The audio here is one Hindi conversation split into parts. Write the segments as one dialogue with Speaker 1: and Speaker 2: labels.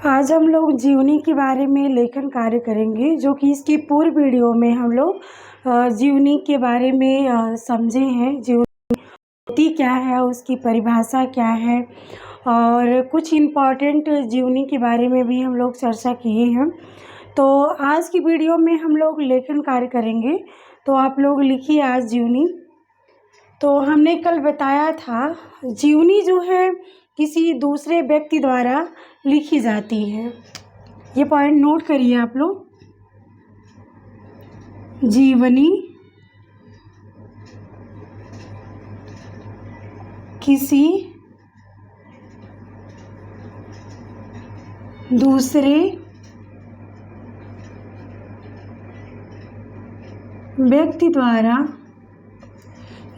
Speaker 1: आज हम लोग जीवनी के बारे में लेखन कार्य करेंगे, जो कि इसकी पूर्व वीडियो में हम लोग जीवनी के बारे में समझे हैं। जीवनी क्या है, उसकी परिभाषा क्या है और कुछ इम्पॉर्टेंट जीवनी के बारे में भी हम लोग चर्चा किए हैं। तो आज की वीडियो में हम लोग लेखन कार्य करेंगे। तो आप लोग लिखिए आज जीवनी। तो हमने कल बताया था जीवनी जो है किसी दूसरे व्यक्ति द्वारा लिखी जाती है। ये पॉइंट नोट करिए आप लोग। जीवनी किसी दूसरे व्यक्ति द्वारा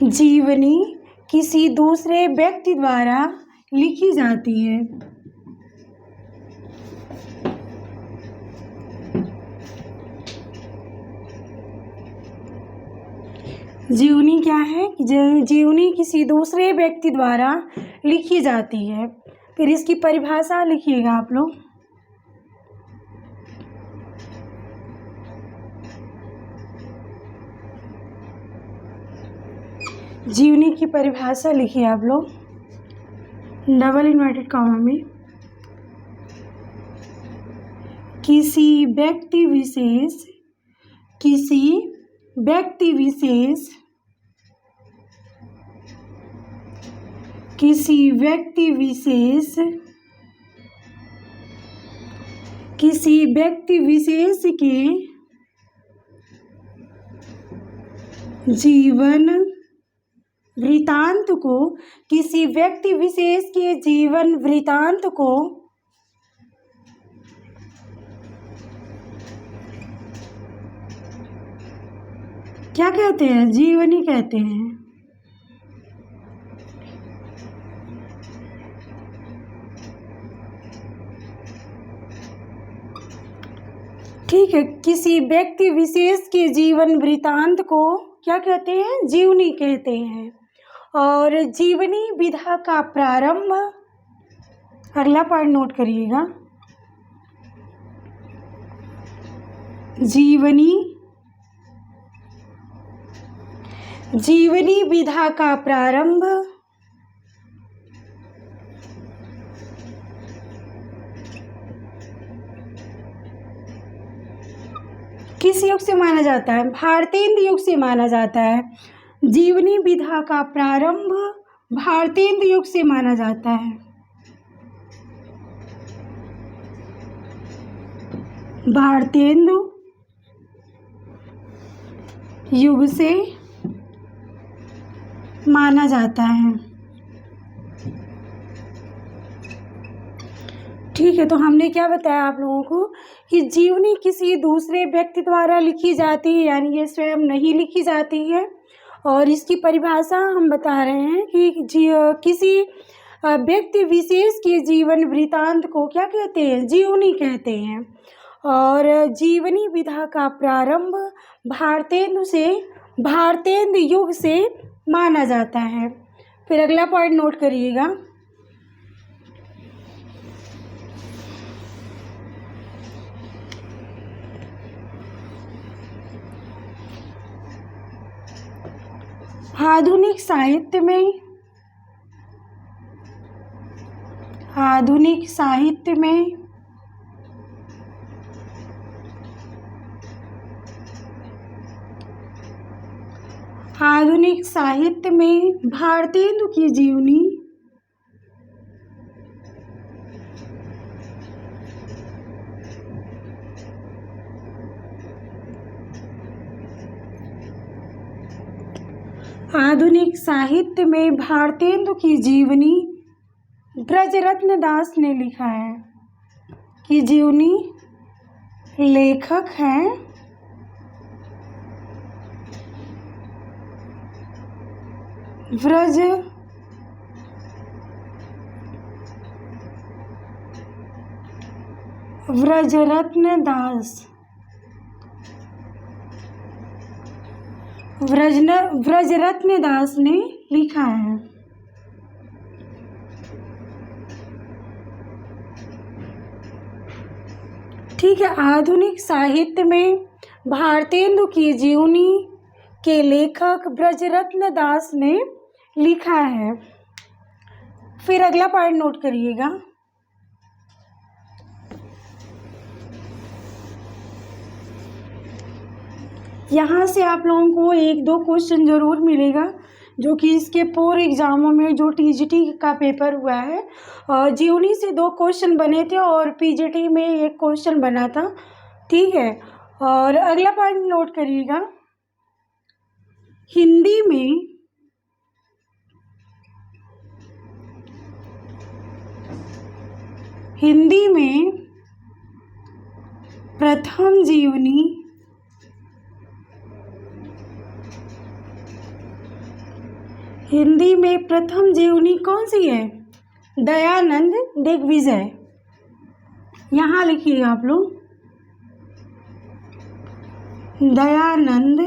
Speaker 1: जीवनी किसी दूसरे व्यक्ति द्वारा लिखी जाती है। जीवनी क्या है? जीवनी किसी दूसरे व्यक्ति द्वारा लिखी जाती है। फिर इसकी परिभाषा लिखिएगा आप लोग। जीवनी की परिभाषा लिखिए आप लोग डबल इन्वर्टेड कॉमा में। किसी व्यक्ति विशेष किसी व्यक्ति विशेष के जीवन वृतांत को किसी व्यक्ति विशेष के जीवन वृतांत को क्या कहते हैं? जीवनी कहते हैं। ठीक है, किसी व्यक्ति विशेष के जीवन वृतांत को क्या कहते हैं? जीवनी कहते हैं। और जीवनी विधा का प्रारंभ, अगला पॉइंट नोट करिएगा। जीवनी विधा का प्रारंभ किस युग से माना जाता है? भारतेंद्र युग से माना जाता है। जीवनी विधा का प्रारंभ भारतेंद्र युग से माना जाता है। भारतेंदु युग से माना जाता है। ठीक है, तो हमने क्या बताया आप लोगों को कि जीवनी किसी दूसरे व्यक्ति द्वारा लिखी जाती है, यानी ये स्वयं नहीं लिखी जाती है। और इसकी परिभाषा हम बता रहे हैं कि किसी व्यक्ति विशेष के जीवन वृतांत को क्या कहते हैं? जीवनी कहते हैं। और जीवनी विधा का प्रारंभ भारतेंद्र युग से माना जाता है। फिर अगला पॉइंट नोट करिएगा। आधुनिक साहित्य में भारतेंदु की जीवनी ब्रजरत्न दास ने लिखा है कि जीवनी लेखक हैं ब्रजरत्न दास ने लिखा है। ठीक है। आधुनिक साहित्य में भारतेंदु की जीवनी के लेखक ब्रजरत्न दास ने लिखा है। फिर अगला पॉइंट नोट करिएगा। यहाँ से आप लोगों को एक दो क्वेश्चन ज़रूर मिलेगा, जो कि इसके पूर्व एग्ज़ामों में जो टीजीटी का पेपर हुआ है, जीवनी से 2 क्वेश्चन बने थे और पीजीटी में 1 क्वेश्चन बना था। ठीक है। और अगला पॉइंट नोट करिएगा। हिंदी में प्रथम जीवनी कौन सी है? दयानंद दिग्विजय। यहाँ लिखिए आप लोग, दयानंद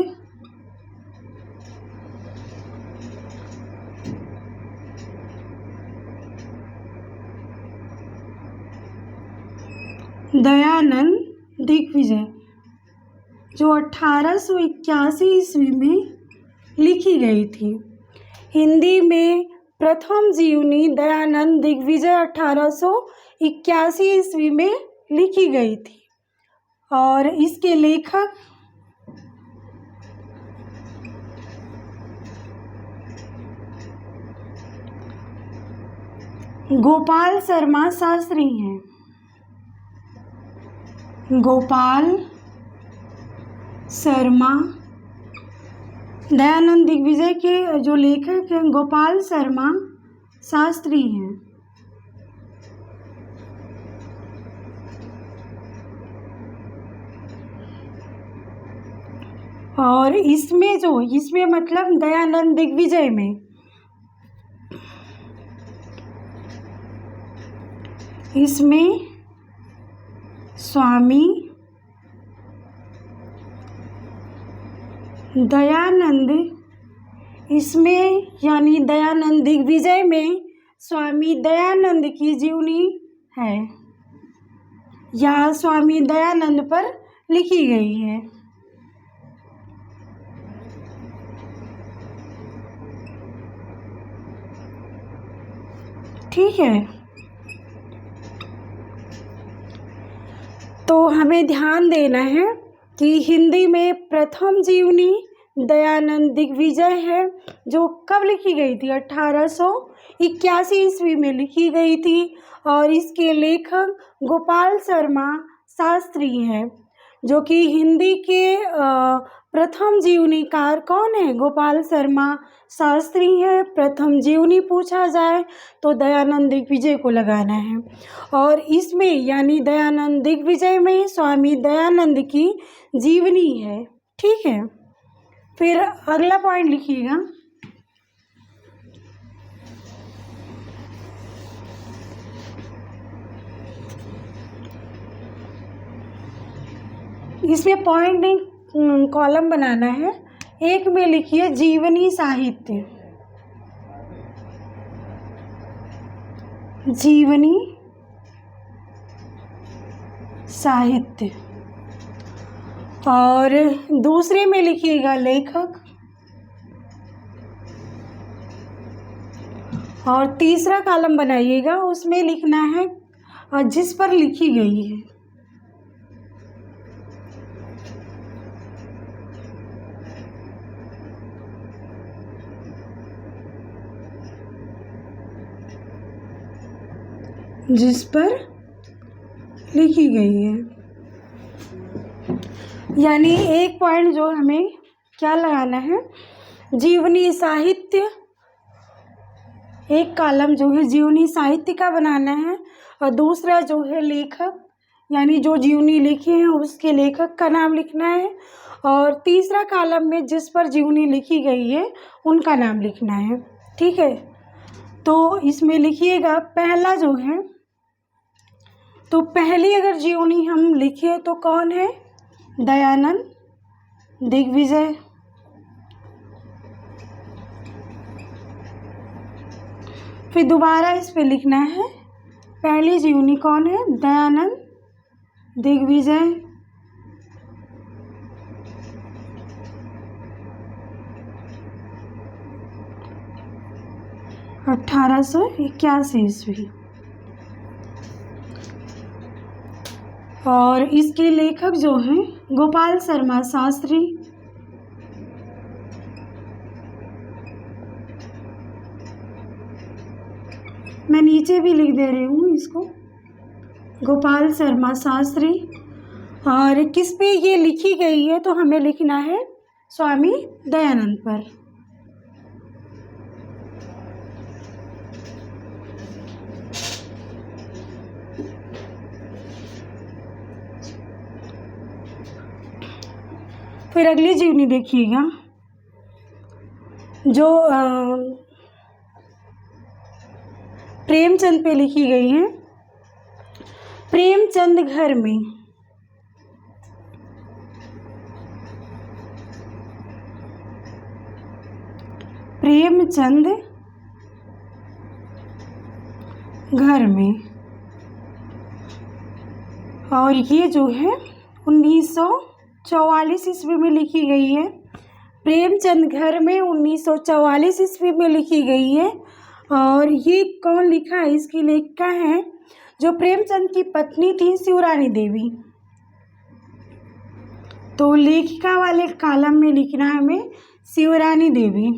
Speaker 1: दिग्विजय, जो 1881 ईस्वी में लिखी गई थी। हिंदी में प्रथम जीवनी दयानंद दिग्विजय 1881 ईस्वी में लिखी गई थी और इसके लेखक गोपाल शर्मा शास्त्री हैं। गोपाल शर्मा, दयानंद दिग्विजय के जो लेखक हैं गोपाल शर्मा शास्त्री हैं। और इसमें मतलब दयानंद दिग्विजय में स्वामी दयानंद, यानी दयानंद दिग्विजय में स्वामी दयानंद की जीवनी है या स्वामी दयानंद पर लिखी गई है। ठीक है। तो हमें ध्यान देना है कि हिंदी में प्रथम जीवनी दयानंद दिग्विजय है, जो कब लिखी गई थी? 1881 ईस्वी में लिखी गई थी और इसके लेखक गोपाल शर्मा शास्त्री हैं, जो कि हिंदी के प्रथम जीवनीकार कौन है? गोपाल शर्मा शास्त्री हैं। प्रथम जीवनी पूछा जाए तो दयानंद दिग्विजय को लगाना है और इसमें यानी दयानंद दिग्विजय में स्वामी दयानंद की जीवनी है। ठीक है। फिर अगला पॉइंट लिखिएगा। इसमें पॉइंट नहीं, कॉलम बनाना है। एक में लिखिए जीवनी साहित्य, जीवनी साहित्य, और दूसरे में लिखिएगा लेखक, और तीसरा कॉलम बनाइएगा, उसमें लिखना है जिस पर लिखी गई है। जिस पर लिखी गई है, यानी एक पॉइंट जो हमें क्या लगाना है? जीवनी साहित्य। एक कॉलम जो है जीवनी साहित्य का बनाना है और दूसरा जो है लेखक, यानी जो जीवनी लिखी है उसके लेखक का नाम लिखना है, और तीसरा कॉलम में जिस पर जीवनी लिखी गई है उनका नाम लिखना है। ठीक है। तो इसमें लिखिएगा पहला जो है, तो पहली अगर जीवनी हम लिखे तो कौन है? दयानंद दिग्विजय। फिर दोबारा इस पे लिखना है पहली जीवनी कौन है? दयानंद दिग्विजय, 1881 ईस्वी। और इसके लेखक जो हैं गोपाल शर्मा शास्त्री, मैं नीचे भी लिख दे रही हूँ इसको, गोपाल शर्मा शास्त्री। और किस पे ये लिखी गई है तो हमें लिखना है स्वामी दयानंद पर। फिर अगली जीवनी देखिएगा जो प्रेमचंद पे लिखी गई है। प्रेमचंद घर में। प्रेमचंद घर में। और ये जो है 1944 ईस्वी में लिखी गई है। प्रेमचंद घर में 1944 ईस्वी में लिखी गई है। और ये कौन लिखा है, इसकी लेखिका है जो प्रेमचंद की पत्नी थी शिवरानी देवी। तो लेखिका वाले कॉलम में लिखना है हमें शिवरानी देवी।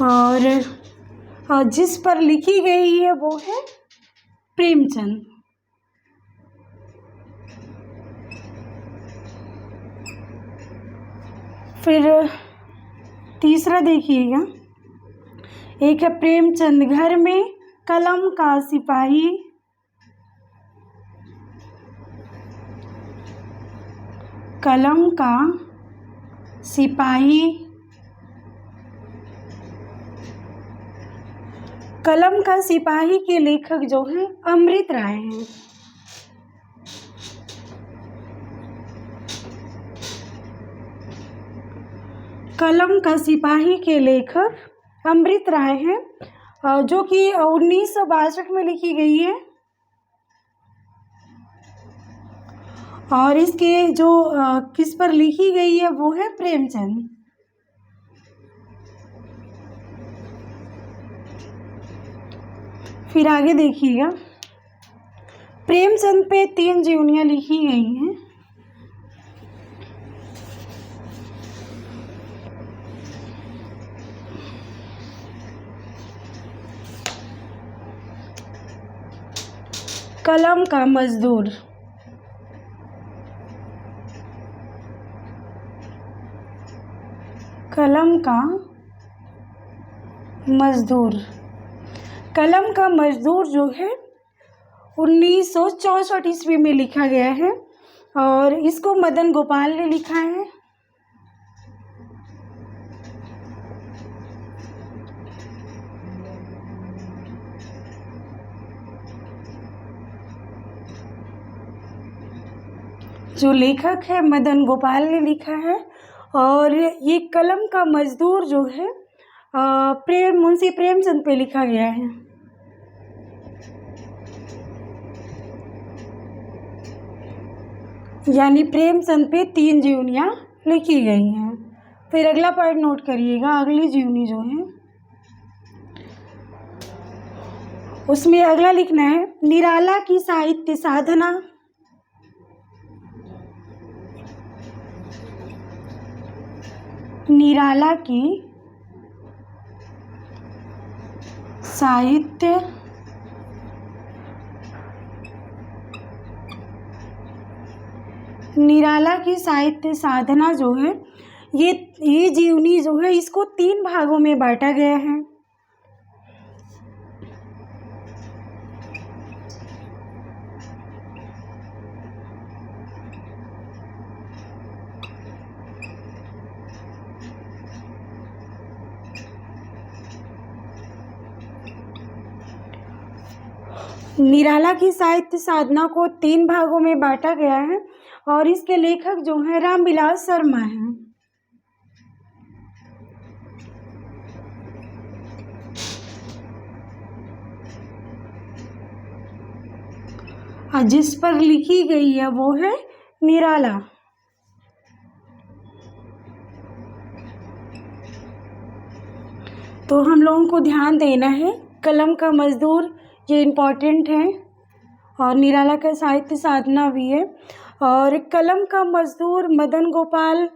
Speaker 1: और जिस पर लिखी गई है वो है प्रेमचंद। फिर तीसरा देखिएगा, एक है प्रेमचंद घर में कलम का सिपाही। कलम का सिपाही। कलम का सिपाही के लेखक जो हैं अमृत राय हैं। कलम का सिपाही के लेखक अमृत राय हैं जो कि 1962 में लिखी गई है। और इसके जो किस पर लिखी गई है वो है प्रेमचंद। फिर आगे देखिएगा, प्रेमचंद पे 3 जीवनियाँ लिखी गई हैं। कलम का मजदूर। कलम का मजदूर। कलम का मजदूर जो है 1964 ईस्वी में लिखा गया है और इसको मदन गोपाल ने लिखा है। जो लेखक है मदन गोपाल ने लिखा है। और ये कलम का मजदूर जो है मुंशी प्रेमचंद पे लिखा गया है। यानी प्रेमचंद पे 3 जीवनियाँ लिखी गई हैं। फिर अगला पॉइंट नोट करिएगा, अगली जीवनी जो है उसमें अगला लिखना है निराला की साहित्य साधना। निराला की साहित्य निराला की साहित्य साधना जो है ये जीवनी जो है इसको 3 भागों में बांटा गया है। निराला की साहित्य साधना को 3 भागों में बांटा गया है और इसके लेखक जो हैं रामविलास शर्मा हैं। और जिस पर लिखी गई है वो है निराला। तो हम लोगों को ध्यान देना है, कलम का मजदूर ये इम्पॉर्टेंट है और निराला का साहित्य साधना भी है। और कलम का मजदूर मदन गोपाल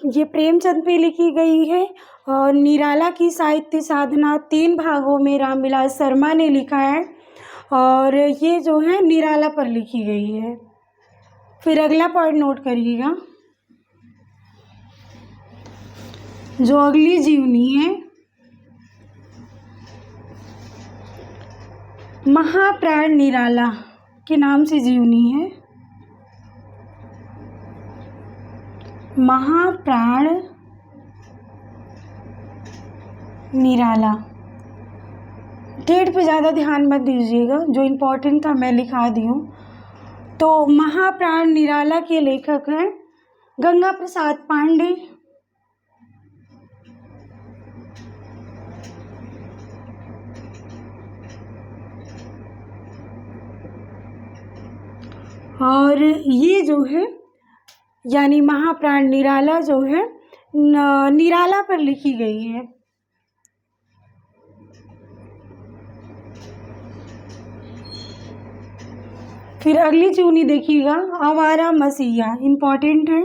Speaker 1: ये प्रेमचंद पे लिखी गई है। और निराला की साहित्य साधना 3 भागों में रामविलास शर्मा ने लिखा है और ये जो है निराला पर लिखी गई है। फिर अगला पॉइंट नोट करिएगा, जो अगली जीवनी है महाप्राण निराला के नाम से जीवनी है। महाप्राण निराला। डेट पे ज़्यादा ध्यान मत दीजिएगा, जो इम्पोर्टेंट था मैं लिखा दी हूँ। तो महाप्राण निराला के लेखक हैं गंगा प्रसाद पांडे। और ये जो है यानी महाप्राण निराला जो है निराला पर लिखी गई है। फिर अगली जीवनी देखिएगा, आवारा मसीहा, इम्पॉर्टेंट है।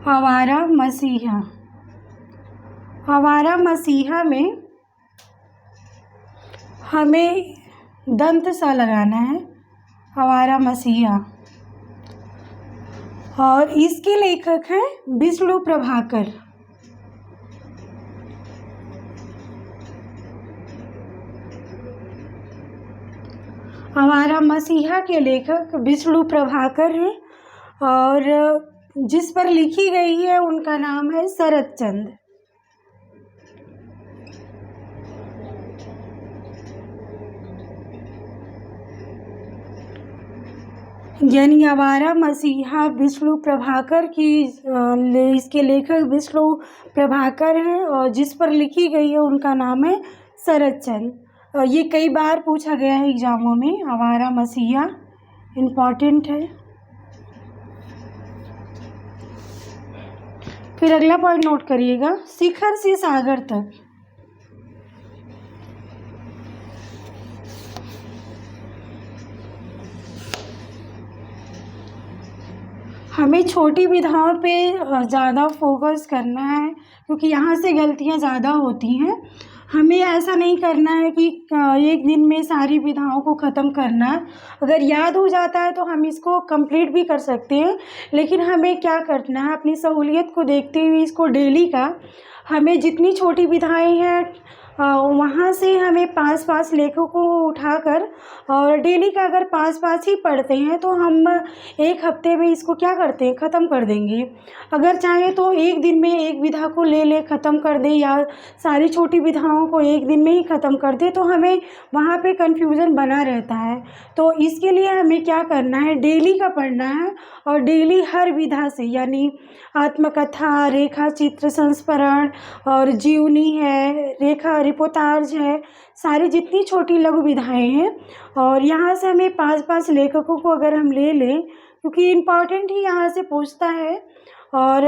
Speaker 1: आवारा मसीहा। आवारा मसीहा में हमें दंत सा लगाना है, आवारा मसीहा। और इसके लेखक हैं विष्णु प्रभाकर। आवारा मसीहा के लेखक विष्णु प्रभाकर हैं और जिस पर लिखी गई है उनका नाम है शरत चंद। यानी आवारा मसीहा विष्णु प्रभाकर की इसके लेखक विष्णु प्रभाकर हैं और जिस पर लिखी गई है उनका नाम है शरत चंद। ये कई बार पूछा गया है एग्जामों में, आवारा मसीहा इम्पॉर्टेंट है। फिर अगला पॉइंट नोट करिएगा, शिखर से सागर तक। हमें छोटी विधाओं पे ज़्यादा फोकस करना है क्योंकि यहाँ से गलतियाँ ज़्यादा होती हैं। हमें ऐसा नहीं करना है कि एक दिन में सारी विधाओं को ख़त्म करना है। अगर याद हो जाता है तो हम इसको कंप्लीट भी कर सकते हैं, लेकिन हमें क्या करना है, अपनी सहूलियत को देखते हुए इसको डेली का हमें जितनी छोटी विधाएं हैं वहाँ से हमें 5-5 लेखों को उठाकर और डेली का अगर 5-5 ही पढ़ते हैं तो हम एक हफ्ते में इसको क्या करते हैं, ख़त्म कर देंगे। अगर चाहें तो एक दिन में एक विधा को ले ख़त्म कर दें या सारी छोटी विधाओं को एक दिन में ही ख़त्म कर दें, तो हमें वहाँ पे कन्फ्यूज़न बना रहता है। तो इसके लिए हमें क्या करना है, डेली का पढ़ना है और डेली हर विधा से, यानी आत्मकथा, रेखा चित्र संस्मरण और जीवनी है, रेखा रिपोर्टाज है, सारी जितनी छोटी लघु विधाएं हैं और यहाँ से हमें 5-5 लेखकों को अगर हम ले लें, क्योंकि इम्पॉर्टेंट ही यहाँ से पूछता है। और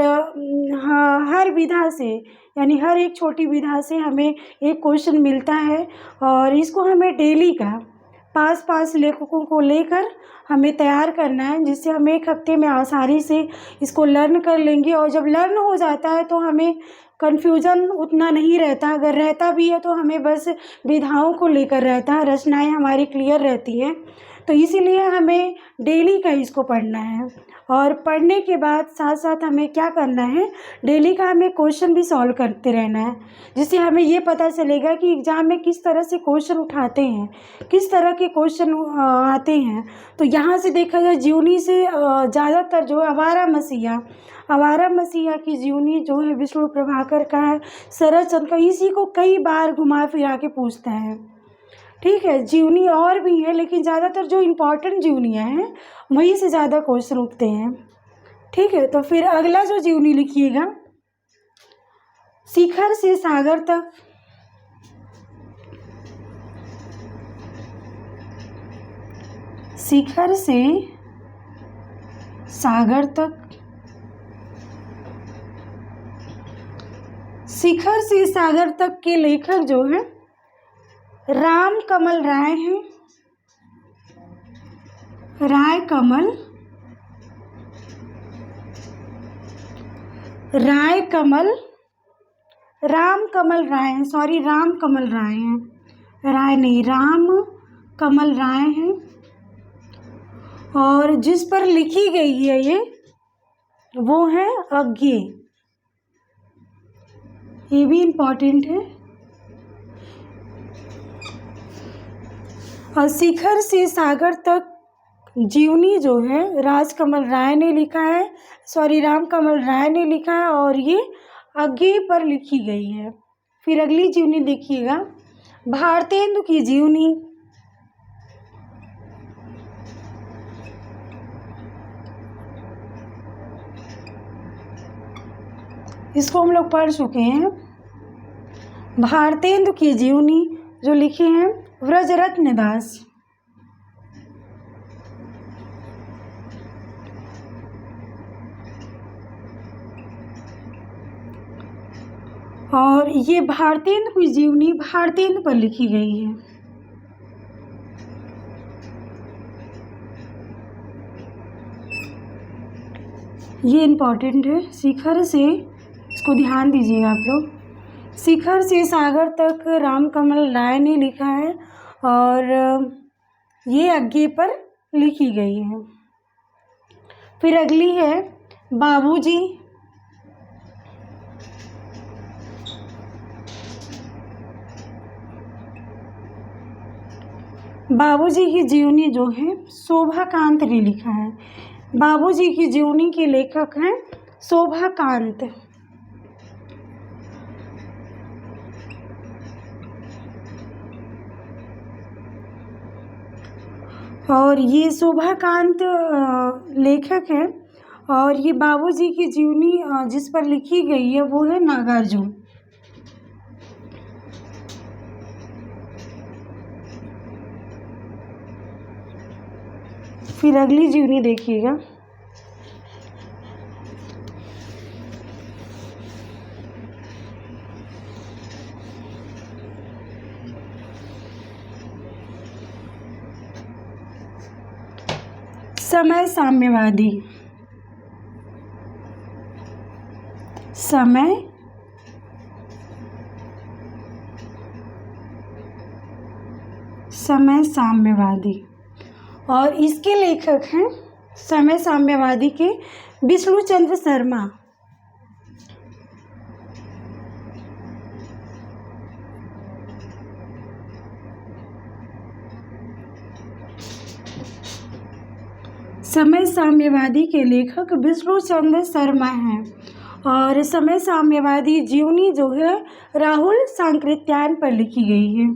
Speaker 1: हाँ, हर विधा से यानी हर एक छोटी विधा से हमें एक क्वेश्चन मिलता है और इसको हमें डेली का 5-5 लेखकों को लेकर हमें तैयार करना है, जिससे हम एक हफ्ते में आसानी से इसको लर्न कर लेंगे। और जब लर्न हो जाता है तो हमें कन्फ्यूज़न उतना नहीं रहता, अगर रहता भी है तो हमें बस विधाओं को लेकर रहता है, रचनाएं हमारी क्लियर रहती हैं। तो इसीलिए हमें डेली का इसको पढ़ना है और पढ़ने के बाद साथ साथ हमें क्या करना है, डेली का हमें क्वेश्चन भी सॉल्व करते रहना है, जिससे हमें ये पता चलेगा कि एग्ज़ाम में किस तरह से क्वेश्चन उठाते हैं, किस तरह के क्वेश्चन आते हैं। तो यहाँ से देखा जाए जीवनी से ज़्यादातर जो आवारा मसीहा की जीवनी जो है विष्णु प्रभाकर का है, शरत चंद का, इसी को कई बार घुमा फिरा के पूछता है। ठीक है, जीवनी और भी है लेकिन ज़्यादातर जो इम्पोर्टेंट जीवनियाँ हैं वहीं से ज़्यादा क्वेश्चन उठते हैं। ठीक है, तो फिर अगला जो जीवनी लिखिएगा शिखर से सागर तक, शिखर से सागर तक, शिखर से सागर तक के लेखक जो हैं राम कमल राय हैं, राम कमल राय हैं, सॉरी राम कमल राय हैं, राय नहीं, राम कमल राय हैं। और जिस पर लिखी गई है ये, वो है अज्ञे, ये भी इम्पोर्टेंट है। और शिखर से सागर तक जीवनी जो है राजकमल राय ने लिखा है, सॉरी राम कमल राय ने लिखा है, और ये अज्ञे पर लिखी गई है। फिर अगली जीवनी देखिएगा, भारतेंदु की जीवनी। इसको हम लोग पढ़ चुके हैं। भारतेंदु की जीवनी जो लिखे हैं व्रजरत्न दास। और ये भारतेंदु की जीवनी भारतेंदु पर लिखी गई है। ये इम्पोर्टेंट है। शिखर से, इसको ध्यान दीजिएगा आप लोग, शिखर से सागर तक राम कमल राय ने लिखा है और ये अज्ञे पर लिखी गई है। फिर अगली है बाबूजी। बाबूजी की जीवनी जो है शोभाकांत ने लिखा है। बाबूजी की जीवनी के लेखक हैं शोभाकांत। और ये शोभाकांत लेखक हैं। और ये बाबूजी की जीवनी जिस पर लिखी गई है वो है नागार्जुन। फिर अगली जीवनी देखिएगा, समय साम्यवादी। समय साम्यवादी। और इसके लेखक हैं समय साम्यवादी के विष्णु चंद्र शर्मा। समय साम्यवादी के लेखक विष्णु चंद्र शर्मा हैं। और समय साम्यवादी जीवनी जो है राहुल सांकृत्यायन पर लिखी गई है।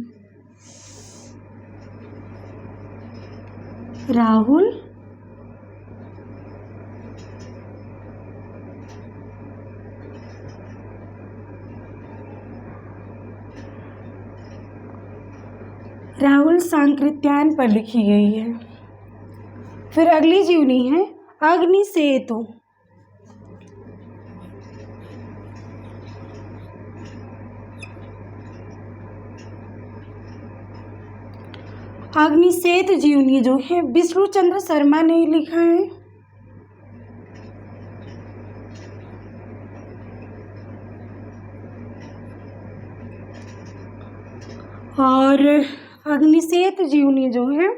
Speaker 1: राहुल सांकृत्यायन पर लिखी गई है। फिर अगली जीवनी है अग्निसेतु। अग्निसेतु जीवनी जो है विष्णु चंद्र शर्मा ने लिखा है। और अग्निसेतु जीवनी जो है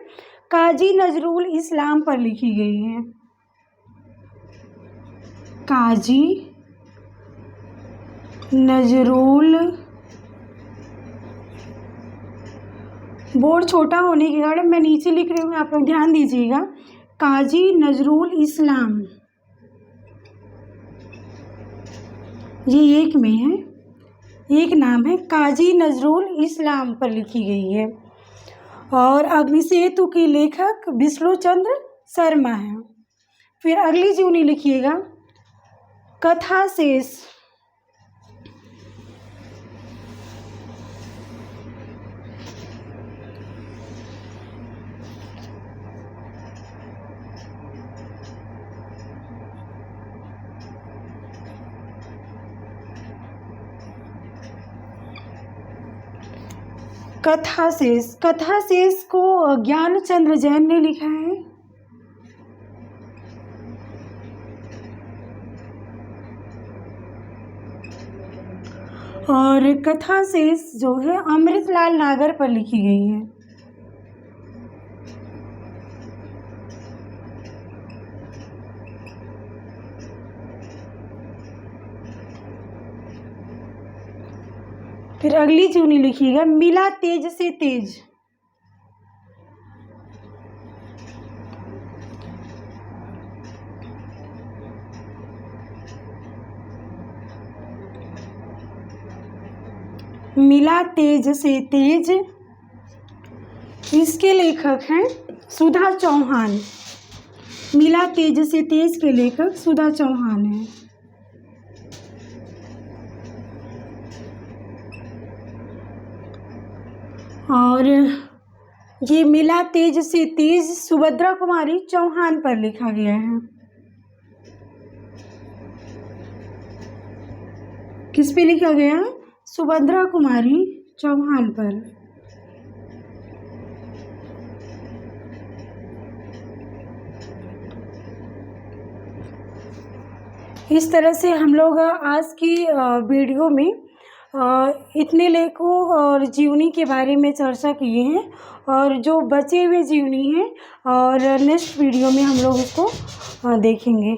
Speaker 1: काजी नजरुल इस्लाम पर लिखी गई है। काजी नजरुल, बोर्ड छोटा होने के कारण मैं नीचे लिख रही हूँ, आप लोग ध्यान दीजिएगा। काजी नजरुल इस्लाम, ये एक में है, एक नाम है काजी नजरुल इस्लाम पर लिखी गई है। और अग्निसेतु के लेखक विष्णु चंद्र शर्मा हैं। फिर अगली जीवनी लिखिएगा कथा शेष। कथा शेष, कथा शेष को ज्ञानचंद्र जैन ने लिखा है। और कथा शेष जो है अमृतलाल नागर पर लिखी गई है। फिर अगली जीवनी लिखिएगा, मिला तेज से तेज। मिला तेज से तेज, इसके लेखक हैं सुधा चौहान। मिला तेज से तेज के लेखक सुधा चौहान हैं। और ये मिला तेज से तेज सुभद्रा कुमारी चौहान पर लिखा गया है। किस पे लिखा गया है? सुभद्रा कुमारी चौहान पर। इस तरह से हम लोग आज की वीडियो में इतने लेखों और जीवनी के बारे में चर्चा किए हैं, और जो बचे हुए जीवनी हैं और नेक्स्ट वीडियो में हम लोग उसको देखेंगे।